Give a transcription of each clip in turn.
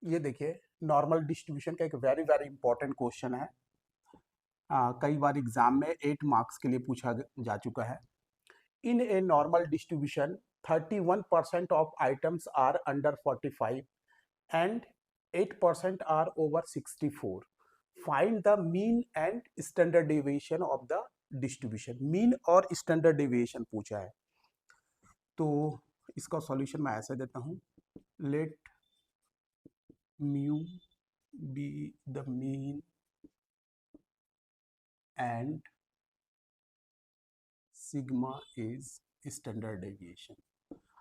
ये देखिए, normal distribution का एक वेरी वेरी इंपॉर्टेंट क्वेश्चन है। कई बार एग्जाम में 8 मार्क्स के लिए पूछा जा चुका है। In a normal distribution 31% of items are under 45 and 8% are over 64। Find the mean and standard deviation of the distribution. Mean और स्टैंडर्ड डेविएशन पूछा है, तो इसका सॉल्यूशन मैं ऐसे देता हूँ। Let mu be the mean and sigma is standard deviation.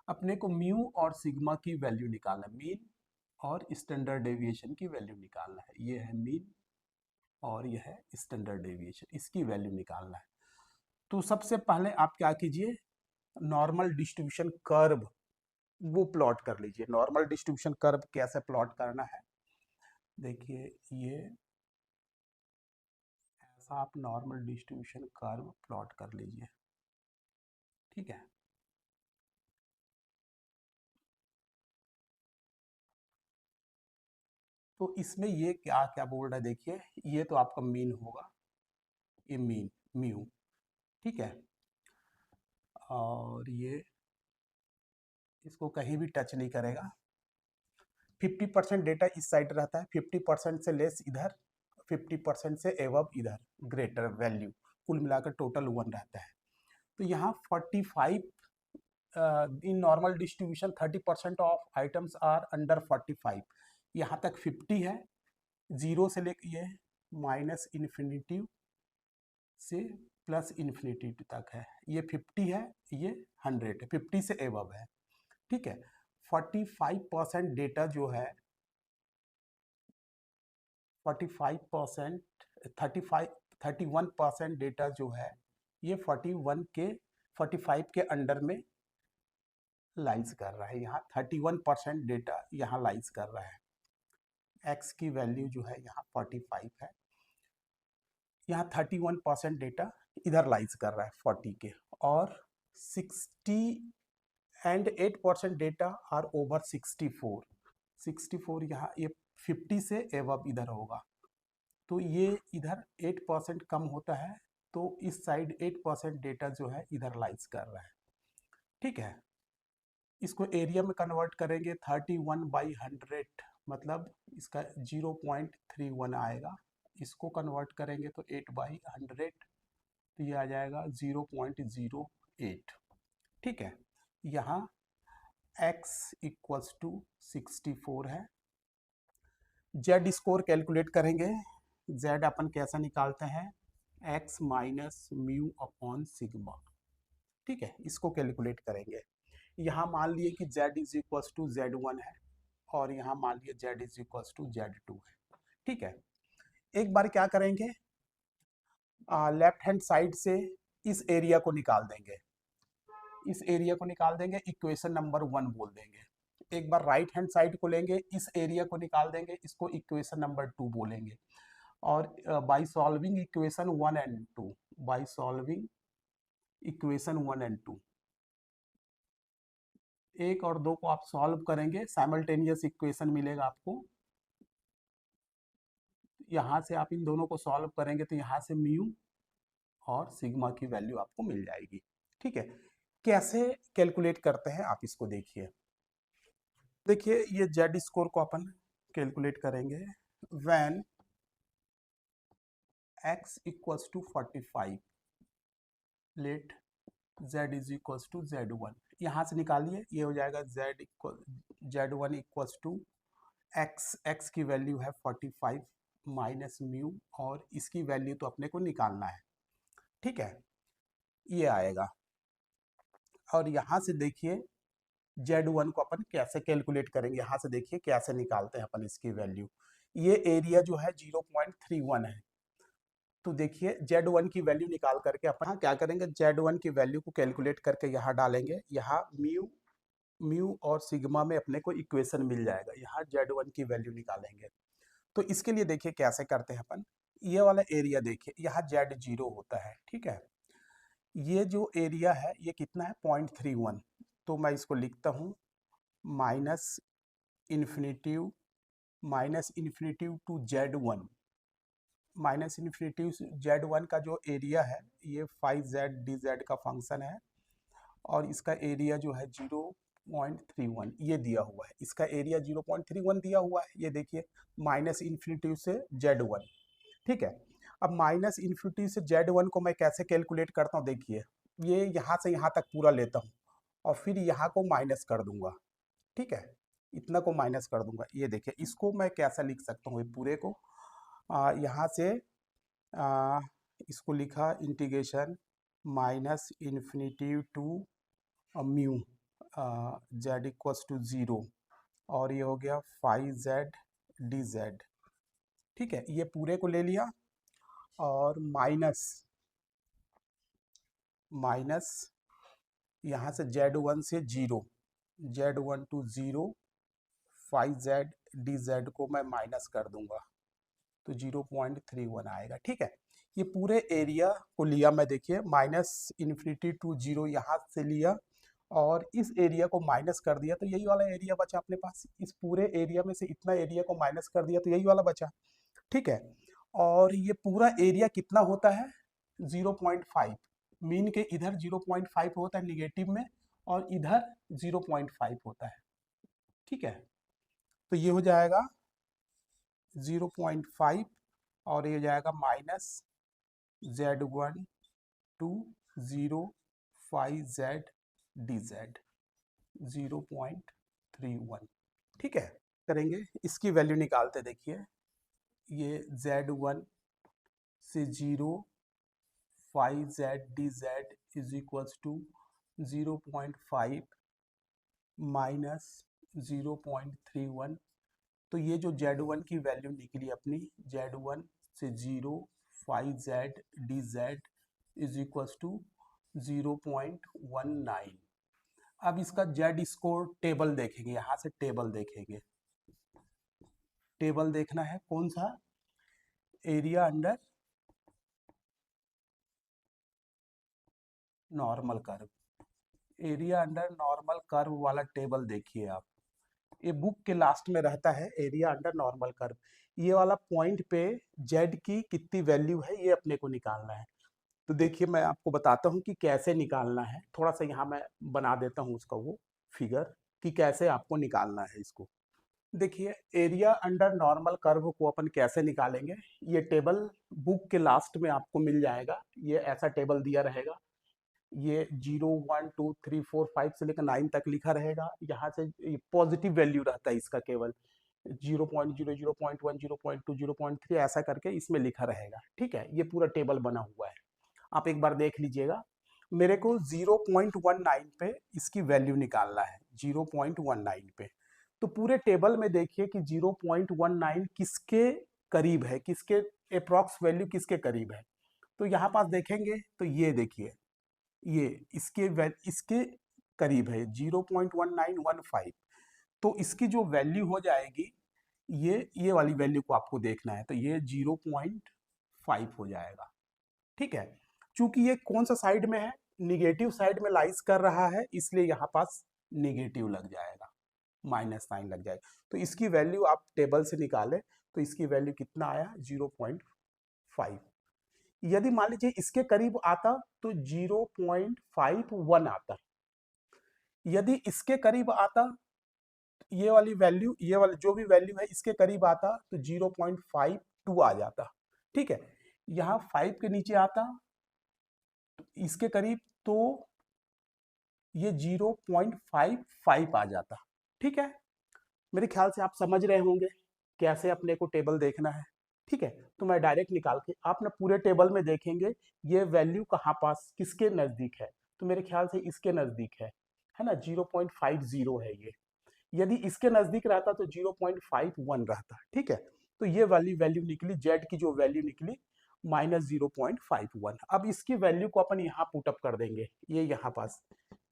अपने को म्यू और सिग्मा की वैल्यू निकालना है, मीन और स्टैंडर्ड डेविएशन की वैल्यू निकालना है। ये है मीन और यह है स्टैंडर्ड डेविएशन, इसकी वैल्यू निकालना है। तो सबसे पहले आप क्या कीजिए, नॉर्मल डिस्ट्रीब्यूशन कर्व वो प्लॉट कर लीजिए। नॉर्मल डिस्ट्रीब्यूशन कर्व कैसे प्लॉट करना है, देखिए ये ऐसा आप नॉर्मल डिस्ट्रीब्यूशन कर्व प्लॉट कर लीजिए, ठीक है। तो इसमें ये क्या क्या बोल रहा है, देखिए ये तो आपका मीन होगा, ये मीन म्यू, ठीक है। और ये इसको कहीं भी टच नहीं करेगा। 50% डेटा इस साइड रहता है, 50% से लेस इधर, 50% से एवब इधर, ग्रेटर वैल्यू, कुल मिलाकर टोटल 1 रहता है। तो यहाँ 45 in normal distribution 30% of items are under 45। यहाँ तक 50 है, 0 से लेकर ये माइनस इन्फिनिटी से प्लस इन्फिनिटी तक है। ये 50 है, ये 100 है, 50 से एबव है, ठीक है। 45% डेटा जो है 45% 31% डेटा जो है ये 45 के अंडर में लाइज कर रहा है। यहाँ 31% डेटा यहाँ लाइज कर रहा है। एक्स की वैल्यू जो है यहाँ 45 है, यहाँ 31% डेटा इधर लाइज कर रहा है 40 के, और 60 एंड 8% डेटा आर ओवर 64। 64 यहाँ ये 50 से एवब इधर होगा, तो ये इधर 8% कम होता है, तो इस साइड 8% डेटा जो है इधर लाइज कर रहा है, ठीक है। इसको एरिया में कन्वर्ट करेंगे 31/100, मतलब इसका 0.31 आएगा। इसको कन्वर्ट करेंगे तो 8/100, तो ये आ जाएगा 0.08, ठीक है। यहाँ x इक्वल्स टू 64 है। जेड स्कोर कैलकुलेट करेंगे। जेड अपन कैसा निकालते हैं, x minus mu upon sigma, ठीक है। इसको कैलकुलेट करेंगे। यहाँ मान लिए कि z is equals to Z1 है, और यहाँ मान लिए z is equals to Z2 है, ठीक है। एक बार क्या करेंगे, लेफ्ट हैंड साइड से इस एरिया को निकाल देंगे, इस एरिया को निकाल देंगे, इक्वेशन नंबर 1 बोल देंगे। एक बार राइट हैंड साइड को लेंगे, इस एरिया को निकाल देंगे, इसको इक्वेशन नंबर 2 बोलेंगे। और by solving equation 1 and 2, by solving equation 1 and 2, 1 और 2 को आप सॉल्व करेंगे, साइमल्टेनियस इक्वेशन मिलेगा आपको। यहाँ से आप इन दोनों को सॉल्व करेंगे तो यहाँ से म्यू और सिग्मा की वैल्यू आपको मिल जाएगी, ठीक है। कैसे कैलकुलेट करते हैं आप इसको देखिए। देखिए ये जेड स्कोर को अपन कैलकुलेट करेंगे। When x equals to 45, let z is equals to Z1। यहाँ से निकालिए, ये हो जाएगा Z1 इक्वल्स टू x की वैल्यू है 45 माइनस म्यू, और इसकी वैल्यू तो अपने को निकालना है, ठीक है। ये आएगा। और यहाँ से देखिए Z1 को अपन कैसे कैलकुलेट करेंगे, यहाँ से देखिए कैसे निकालते हैं अपन इसकी वैल्यू। ये एरिया जो है 0.31 है, तो देखिए Z1 की वैल्यू निकाल करके अपन क्या करेंगे, Z1 की वैल्यू को कैलकुलेट करके यहाँ डालेंगे। यहाँ म्यू और सिग्मा में अपने को इक्वेशन मिल जाएगा, यहाँ Z1 की वैल्यू निकालेंगे। तो इसके लिए देखिए कैसे करते हैं अपन। ये वाला एरिया देखिए, यहाँ Z0 होता है, ठीक है। ये जो एरिया है ये कितना है, 0.31, तो मैं इसको लिखता हूँ minus infinity minus infinity to Z1, minus infinity Z1 का जो एरिया है ये 5z dz का फंक्शन है, और इसका एरिया जो है 0.31 ये दिया हुआ है, इसका एरिया 0.31 दिया हुआ है, ये देखिए माइनस इन्फिनिटी से Z1। ठीक है, अब माइनस इन्फिनिटी से Z1 को मैं कैसे कैलकुलेट करता हूँ, देखिए ये यहाँ से यहाँ तक पूरा लेता हूँ और फिर यहाँ को माइनस कर दूंगा। ठीक है, इतना को माइनस कर दूंगा, ये देखिए इसको मैं कैसा लिख सकता हूँ, ये पूरे को यहाँ से इसको लिखा integration minus infinity to mu z equals to 0, और ये हो गया 5z dz। ठीक है, ये पूरे को ले लिया और माइनस यहाँ से Z1 से 0, Z1 टू 0, 5z dz को मैं माइनस कर दूंगा तो 0.31 आएगा। ठीक है, ये पूरे एरिया को लिया मैं, देखिए माइनस इन्फिनिटी टू 0 यहाँ से लिया और इस एरिया को माइनस कर दिया तो यही वाला एरिया बचा अपने पास, इस पूरे एरिया में से इतना एरिया को माइनस कर दिया तो यही वाला बचा। ठीक है, और ये पूरा एरिया कितना होता है 0.5, मीन के इधर 0.5 होता है निगेटिव में और इधर 0.5 होता है। ठीक है, तो ये हो जाएगा 0.5 और ये हो जाएगा minus Z1 to 0 5z dz 0.31। ठीक है, करेंगे इसकी वैल्यू निकालते, देखिए ये Z1 से 0 5z dz is equals to 0.5 minus 0.31, तो ये जो Z1 की वैल्यू निकली अपनी, Z1 से 0 5z dz is equals to 0.19। अब इसका Z स्कोर टेबल देखेंगे, यहाँ से टेबल देखेंगे, टेबल देखना है कौन सा, area under normal curve, area under normal curve वाला टेबल देखिए आप, ये बुक के लास्ट में रहता है एरिया अंडर नॉर्मल कर्व। ये वाला पॉइंट पे Z की कितनी वैल्यू है ये अपने को निकालना है। तो देखिए मैं आपको बताता हूँ कि कैसे निकालना है, थोड़ा सा यहाँ मैं बना देता हूँ उसका वो फिगर कि कैसे आपको निकालना है इसको। देखिए एरिया अंडर नॉर्मल कर्व को अपन कैसे निकालेंगे, ये टेबल बुक के लास्ट में आपको मिल जाएगा, ये ऐसा टेबल दिया रहेगा, ये 0 1 2 3 4 5 से लेकर 9 तक लिखा रहेगा, यहाँ से पॉजिटिव वैल्यू रहता है इसका केवल 0.0 0.1 0.2 0.3 ऐसा करके इसमें लिखा रहेगा। ठीक है, ये पूरा टेबल बना हुआ है, आप एक बार देख लीजिएगा। मेरे को 0.19 पे इसकी वैल्यू निकालना है, 0.19 पे, तो पूरे टेबल में देखिए कि 0.19 किसके करीब है, किसके अप्रॉक्स वैल्यू किसके करीब है। तो यहाँ पास देखेंगे तो ये देखिए ये इसके करीब है 0.1915, तो इसकी जो वैल्यू हो जाएगी ये वाली वैल्यू को आपको देखना है, तो ये 0.5 हो जाएगा। ठीक है, चूंकि ये कौन सा साइड में है, निगेटिव साइड में लाइज कर रहा है, इसलिए यहाँ पास निगेटिव लग जाएगा, माइनस साइन लग जाएगा। तो इसकी वैल्यू आप टेबल से निकालें तो इसकी वैल्यू कितना आया 0.5। यदि मान लीजिए इसके करीब आता तो 0.51 आता, यदि इसके करीब आता ये वाली वैल्यू, ये वाली जो भी वैल्यू है इसके करीब आता तो 0.52 आ जाता। ठीक है, यहाँ 5 के नीचे आता तो इसके करीब तो ये 0.55 आ जाता। ठीक है, मेरे ख्याल से आप समझ रहे होंगे कैसे अपने को टेबल देखना है। ठीक है, तो मैं डायरेक्ट निकाल के, आप ना पूरे टेबल में देखेंगे ये वैल्यू कहाँ पास किसके नज़दीक है, तो मेरे ख्याल से इसके नज़दीक है ना, 0.50 है ये, यदि इसके नज़दीक रहता तो 0.51 रहता। ठीक है, तो ये वाली वैल्यू निकली, Z की जो वैल्यू निकली -0.51। अब इसकी वैल्यू को अपन यहाँ पुटअप कर देंगे, ये यहाँ पास,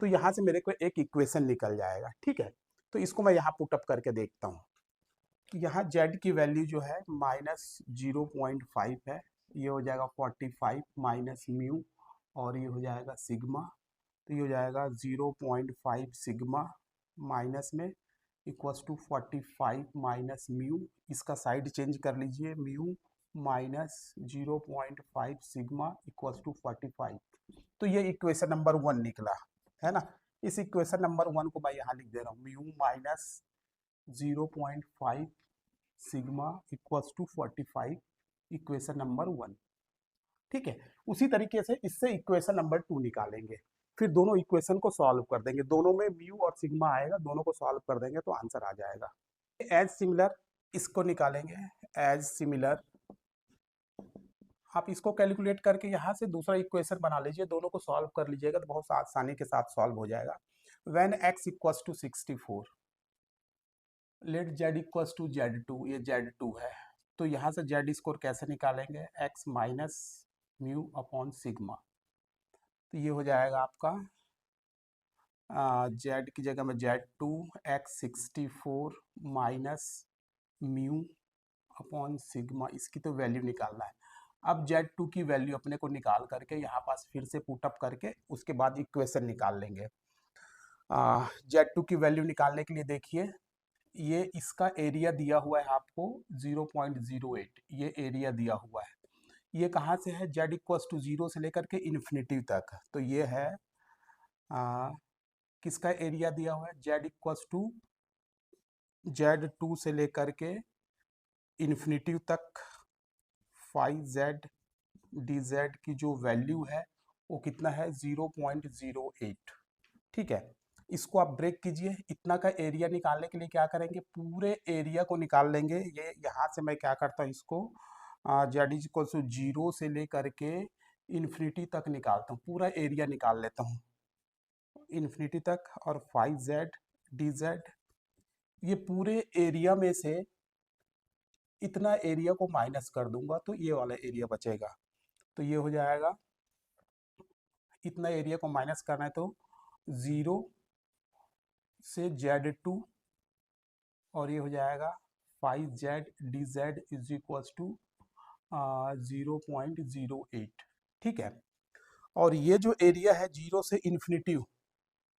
तो यहाँ से मेरे को एक इक्वेशन निकल जाएगा। ठीक है, तो इसको मैं यहाँ पुटअप करके देखता हूँ। यहाँ Z की वैल्यू जो है -0.5 है, ये हो जाएगा 45 माइनस म्यू, और ये हो जाएगा सिग्मा, तो ये हो जाएगा 0.5 सिग्मा माइनस में इक्वल्स टू 45 माइनस म्यू, इसका साइड चेंज कर लीजिए, mu minus 0.5 sigma equals to 45। तो ये इक्वेशन नंबर 1 निकला, है ना। इस इक्वेशन नंबर 1 को मैं यहाँ लिख दे रहा हूँ, mu minus 0.5 sigma equals to 45, equation number 1। ठीक है, उसी तरीके से इससे इक्वेशन नंबर 2 निकालेंगे, फिर दोनों इक्वेशन को सॉल्व कर देंगे, दोनों में म्यू और सिग्मा आएगा, दोनों को सॉल्व कर देंगे तो आंसर आ जाएगा। एज सिमिलर इसको निकालेंगे, एज सिमिलर आप इसको कैलकुलेट करके यहाँ से दूसरा इक्वेशन बना लीजिए, दोनों को सॉल्व कर लीजिएगा तो बहुत आसानी के साथ सॉल्व हो जाएगा। When x equals to 64, let z equals to z2, ये z2 है, तो यहाँ से z स्कोर कैसे निकालेंगे, x minus mu upon sigma, तो ये हो जाएगा आपका z की जगह में z2 x 64 minus mu upon sigma, इसकी तो वैल्यू निकालना है। अब z2 की वैल्यू अपने को निकाल करके यहाँ पास फिर से पुटअप करके उसके बाद इक्वेशन निकाल लेंगे। z2 की वैल्यू निकालने के लिए देखिए, ये इसका एरिया दिया हुआ है आपको 0.08, ये एरिया दिया हुआ है, ये कहाँ से है, z इक्वल्स टू 0 से लेकर के इन्फिनिटी तक, तो ये है किसका एरिया दिया हुआ है, z इक्वल्स टू z2 से लेकर के इन्फिनिटी तक 5z dz की जो वैल्यू है वो कितना है 0.08। ठीक है, इसको आप ब्रेक कीजिए, इतना का एरिया निकालने के लिए क्या करेंगे, पूरे एरिया को निकाल लेंगे। ये यहाँ से मैं क्या करता हूँ, इसको z इक्वल टू 0 से लेकर के इन्फिनिटी तक निकालता हूँ, पूरा एरिया निकाल लेता हूँ इन्फिनिटी तक, और 5z dz, ये पूरे एरिया में से इतना एरिया को माइनस कर दूंगा तो ये वाला एरिया बचेगा, तो ये हो जाएगा, इतना एरिया को माइनस करना है तो 0 से z2, और ये हो जाएगा 5z dz is equals to 0.08। ठीक है, और ये जो एरिया है 0 से इन्फिनिटी,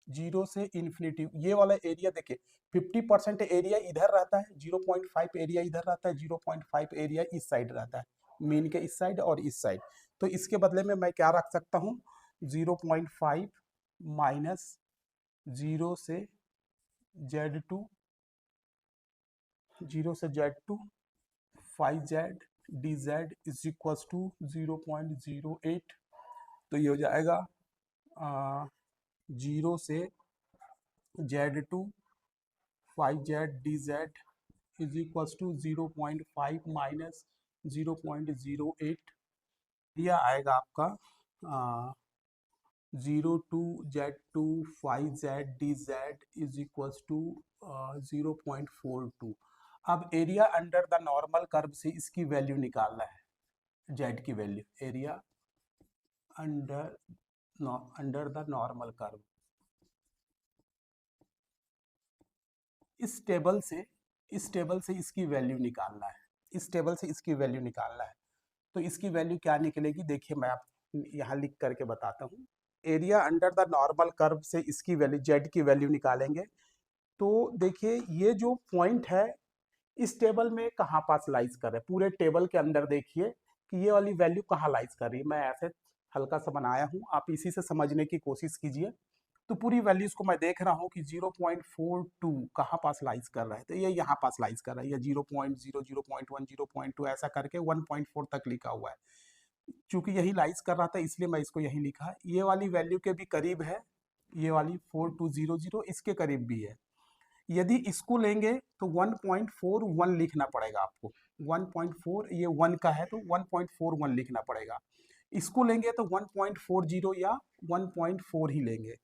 0 से इन्फिनिटी, ये वाला एरिया देखिए 50% एरिया इधर रहता है, 0.5 एरिया इधर रहता है, 0.5 एरिया इस साइड रहता है, मीन के इस साइड और इस साइड, तो इसके बदले में मैं क्या रख सकता हूँ, 0.5 माइनस 0 से z2, 0 से z2 5z dz is equals to 0.08, तो ये हो जाएगा 0 से z2 5z dz is equals to 0.5 minus 0.08, यह आएगा आपका 0 to z2 5z dz is equals to 0.42। अब area under the normal curve से इसकी वैल्यू निकालना है, z की वैल्यू, area under the normal curve, इस टेबल से इसकी वैल्यू निकालना है, इस टेबल से इसकी वैल्यू निकालना है, तो इसकी वैल्यू क्या निकलेगी, देखिए मैं आप यहाँ लिख करके बताता हूँ। Area under the normal curve से इसकी वैल्यू, z की वैल्यू निकालेंगे, तो देखिए ये जो पॉइंट है इस टेबल में कहाँ पास लाइज कर रहे हैं, पूरे टेबल के अंदर देखिए कि ये वाली वैल्यू कहाँ लाइज कर रही है, मैं ऐसे हल्का सा बनाया हूँ, आप इसी से समझने की कोशिश कीजिए। तो पूरी वैल्यूज को मैं देख रहा हूँ कि 0.42 कहाँ पास लाइज कर रहा है, तो ये यहाँ पास लाइज कर रहा है, ये 0.0, 0.1, 0.2 ऐसा करके 1.4 तक लिखा हुआ है, चूंकि यही लाइज कर रहा था इसलिए मैं इसको यही लिखा। ये वाली वैल्यू के भी करीब है, ये वाली 4200 इसके करीब भी है, यदि इसको लेंगे तो 1.41 लिखना पड़ेगा आपको, 1.4, ये 1 का है तो 1.41 लिखना पड़ेगा, इसको लेंगे तो 1.40 या 1.4 ही लेंगे,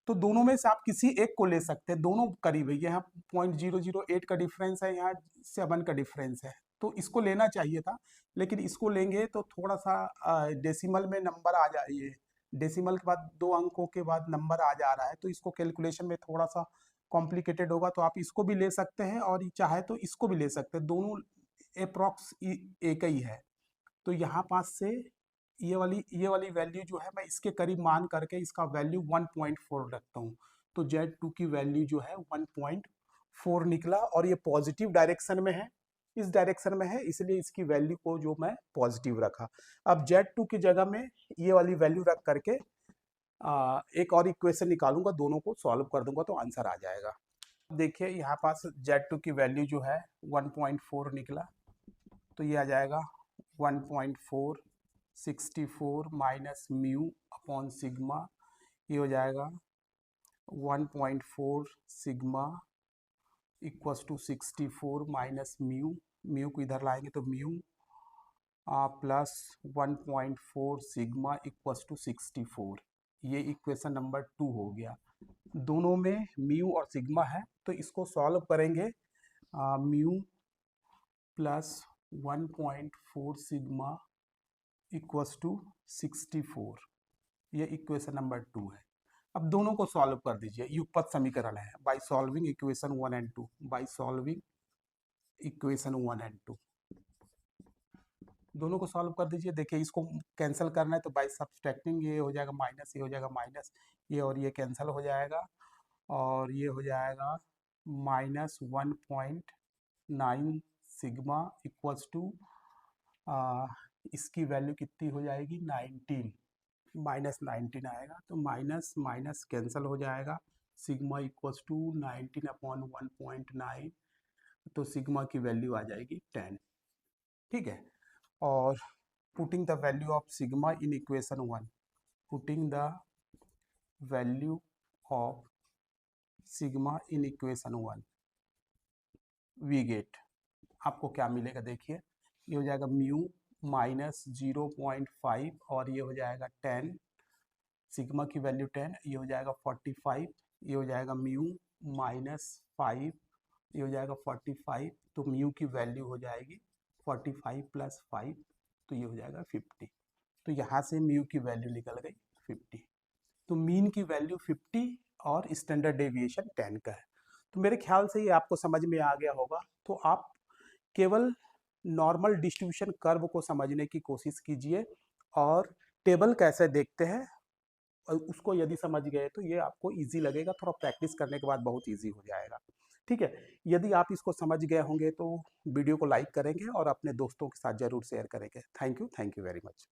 तो दोनों में से आप किसी एक को ले सकते हैं, दोनों करीब है, यहाँ 0.008 का डिफरेंस है, यहाँ 7 का डिफरेंस है, तो इसको लेना चाहिए था, लेकिन इसको लेंगे तो थोड़ा सा डेसिमल में नंबर आ जाए, डेसिमल के बाद 2 अंकों के बाद नंबर आ जा रहा है, तो इसको कैलकुलेशन में थोड़ा सा कॉम्प्लिकेटेड होगा, तो आप इसको भी ले सकते हैं और चाहे तो इसको भी ले सकते हैं, दोनों अप्रॉक्स एक ही है, तो यहाँ पास से ये वाली वैल्यू जो है मैं इसके करीब मान करके इसका वैल्यू 1.4 रखता हूँ, तो Z2 की वैल्यू जो है 4 निकला और ये पॉजिटिव डायरेक्शन में है, इस डायरेक्शन में है, इसलिए इसकी वैल्यू को जो मैं पॉजिटिव रखा। अब Z2 की जगह में ये वाली वैल्यू रख करके एक और इक्वेशन निकालूंगा, दोनों को सॉल्व कर दूंगा तो आंसर आ जाएगा। देखिए यहाँ पास Z2 की वैल्यू जो है 1.4 निकला, तो ये आ जाएगा 1.464 माइनस म्यू अपॉन सिग्मा, ये हो जाएगा 1.4 sigma equals to 64 minus mu, mu को इधर लाएंगे तो mu plus 1.4 sigma equals to 64, ये इक्वेशन नंबर 2 हो गया। दोनों में म्यू और सिग्मा है तो इसको सॉल्व करेंगे, mu plus 1.4 sigma equals to 64, ये इक्वेशन नंबर 2 है। अब दोनों को सॉल्व कर दीजिए, युगपत समीकरण है, by solving equation 1 and 2, by solving equation 1 and 2 दोनों को सॉल्व कर दीजिए। देखिए इसको कैंसिल करना है तो बाय सब्सट्रैक्टिंग ये हो जाएगा माइनस, ये हो जाएगा माइनस, ये और ये कैंसिल हो जाएगा और ये हो जाएगा माइनस 1.9 सिग्मा इक्वल्स टू इसकी वैल्यू कितनी हो जाएगी 19, माइनस 19 आएगा तो माइनस माइनस कैंसिल हो जाएगा, सिग्मा इक्वल्स टू 19 अपॉन 1.9, तो सिग्मा की वैल्यू आ जाएगी 10, ठीक है। और putting the value of sigma in equation 1, putting the value of sigma in equation 1, we get, आपको क्या मिलेगा देखिए, ये हो जाएगा म्यू माइनस 0.5 और ये हो जाएगा 10, सिग्मा की वैल्यू 10, ये हो जाएगा 45, ये हो जाएगा म्यू माइनस 5, ये हो जाएगा 45, तो म्यू की वैल्यू हो जाएगी 45 प्लस 5, तो ये हो जाएगा 50, तो यहाँ से म्यू की वैल्यू निकल गई 50, तो मीन की वैल्यू 50 और स्टैंडर्ड डेविएशन 10 का है। तो मेरे ख्याल से ये आपको समझ में आ गया होगा, तो आप केवल नॉर्मल डिस्ट्रीब्यूशन कर्व को समझने की कोशिश कीजिए और टेबल कैसे देखते हैं उसको यदि समझ गए तो ये आपको इजी लगेगा, थोड़ा प्रैक्टिस करने के बाद बहुत इजी हो जाएगा, ठीक है। यदि आप इसको समझ गए होंगे तो वीडियो को लाइक करेंगे और अपने दोस्तों के साथ जरूर शेयर करेंगे। Thank you very much.